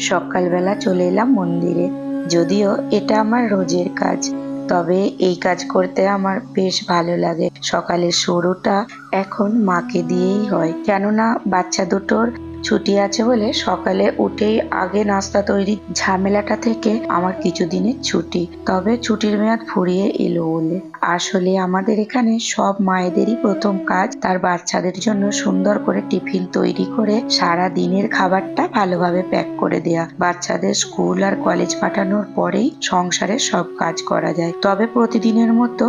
সকালবেলা চলে এলাম মন্দিরে। যদিও এটা আমার রোজের কাজ, তবে এই কাজ করতে আমার বেশ ভালো লাগে। সকালের শুরুটা এখন মাকে দিয়েই হয়, কেননা বাচ্চা দুটোর ছুটি আছে বলে সকালে উঠেই আগে নাস্তা তৈরির ঝামেলাটা থেকে আমার কিছুদিনের ছুটি। তবে ছুটির মেয়াদ ফুরিয়ে এলো বলে আসলে আমাদের এখানে সব মায়েদেরই প্রথম কাজ তার বাচ্চাদের জন্য সুন্দর করে টিফিন তৈরি করে সারা দিনের খাবারটা ভালোভাবে প্যাক করে দেয়া। বাচ্চাদের স্কুল আর কলেজ পাঠানোর পরেই সংসারের সব কাজ করা যায়। তবে প্রতিদিনের মতো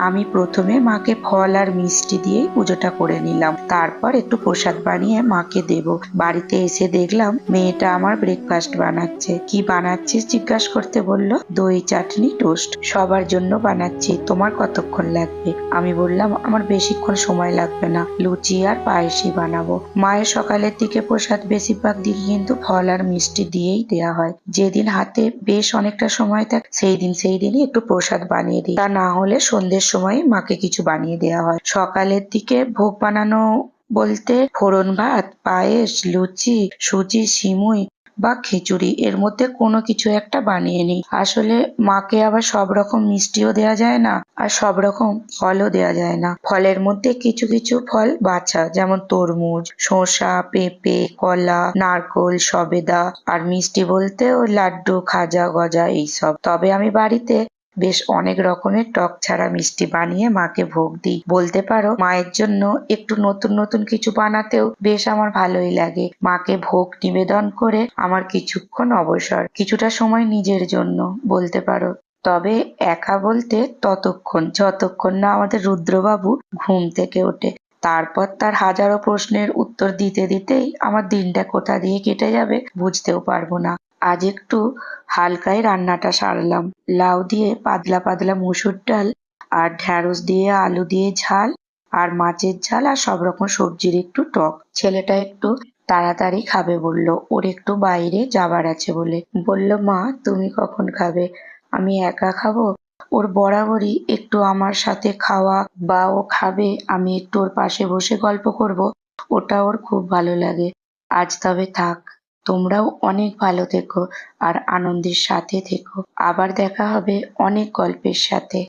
আমি প্রথমে মাকে ফল আর মিষ্টি দিয়েই পুজোটা করে নিলাম। তারপর একটু প্রসাদ বানিয়ে মাকে দেব। বাড়িতে এসে দেখলাম মেয়েটা আমার ব্রেকফাস্ট বানাচ্ছে। কি বানাচ্ছিস জিজ্ঞাসা করতে বলল। দই, চাটনি, টোস্ট সবার জন্য বানাচ্ছি, তোমার কতক্ষণ লাগবে? আমি বললাম আমার বেশিক্ষণ সময় লাগবে না, লুচি আর পায়েসই বানাবো। মায়ের সকালের দিকে প্রসাদ বেশিরভাগ দিন কিন্তু ফল আর মিষ্টি দিয়েই দেয়া হয়। যেদিন হাতে বেশ অনেকটা সময় থাকে সেই দিনই একটু প্রসাদ বানিয়ে দিই, তা না হলে সন্ধ্যের সময় মাকে কিছু বানিয়ে দেওয়া হয়। সকালের দিকে ভোগ বানানো বলতে ফোড়ন ভাত, পায়েস, লুচি, সুজি, সিমুই বা খিচুড়ি এর মধ্যে কোনো কিছু একটা বানিয়ে নিই। আসলে মাকে আবার সব রকম মিষ্টিও দেয়া যায় না, আর সব রকম ফলও দেয়া যায় না। ফলের মধ্যে কিছু কিছু ফল বাছা, যেমন তরমুজ, শসা, পেঁপে, কলা, নারকোল, সবেদা। আর মিষ্টি বলতে ওই লাড্ডু, খাজা, গজা এইসব। তবে আমি বাড়িতে বেশ অনেক রকমের টক ছাড়া মিষ্টি বানিয়ে মাকে ভোগ দিই। বলতে পারো মায়ের জন্য একটু নতুন নতুন কিছু বানাতেও বেশ আমার ভালোই লাগে। মাকে ভোগ নিবেদন করে আমার কিছুক্ষণ অবসর, কিছুটা সময় নিজের জন্য বলতে পারো। তবে একা বলতে ততক্ষণ যতক্ষণ না আমাদের রুদ্রবাবু ঘুম থেকে ওঠে। তারপর তার হাজারো প্রশ্নের উত্তর দিতে দিতেই আমার দিনটা কোথা দিয়ে কেটে যাবে বুঝতেও পারবো না। আজ একটু হালকাই রান্নাটা সারলাম। লাউ দিয়ে পাতলা পাতলা মুসুর ডাল, আর ঢ্যাঁড়স দিয়ে আলু দিয়ে ঝাল, আর মাছের ঝাল, আর সব রকম সবজির একটু টক। ছেলেটা একটু তাড়াতাড়ি খাবে বললো, ওর একটু বাইরে যাবার আছে বলে। বলল, মা তুমি কখন খাবে? আমি একা খাবো? ওর বরাবরই একটু আমার সাথে খাওয়া বা ও খাবে আমি একটু ওর পাশে বসে গল্প করব, ওটা ওর খুব ভালো লাগে। আজ তবে থাক, তোমরাও অনেক ভালো থেকো আর আনন্দের সাথে থেকো। আবার দেখা হবে অনেক গল্পের সাথে।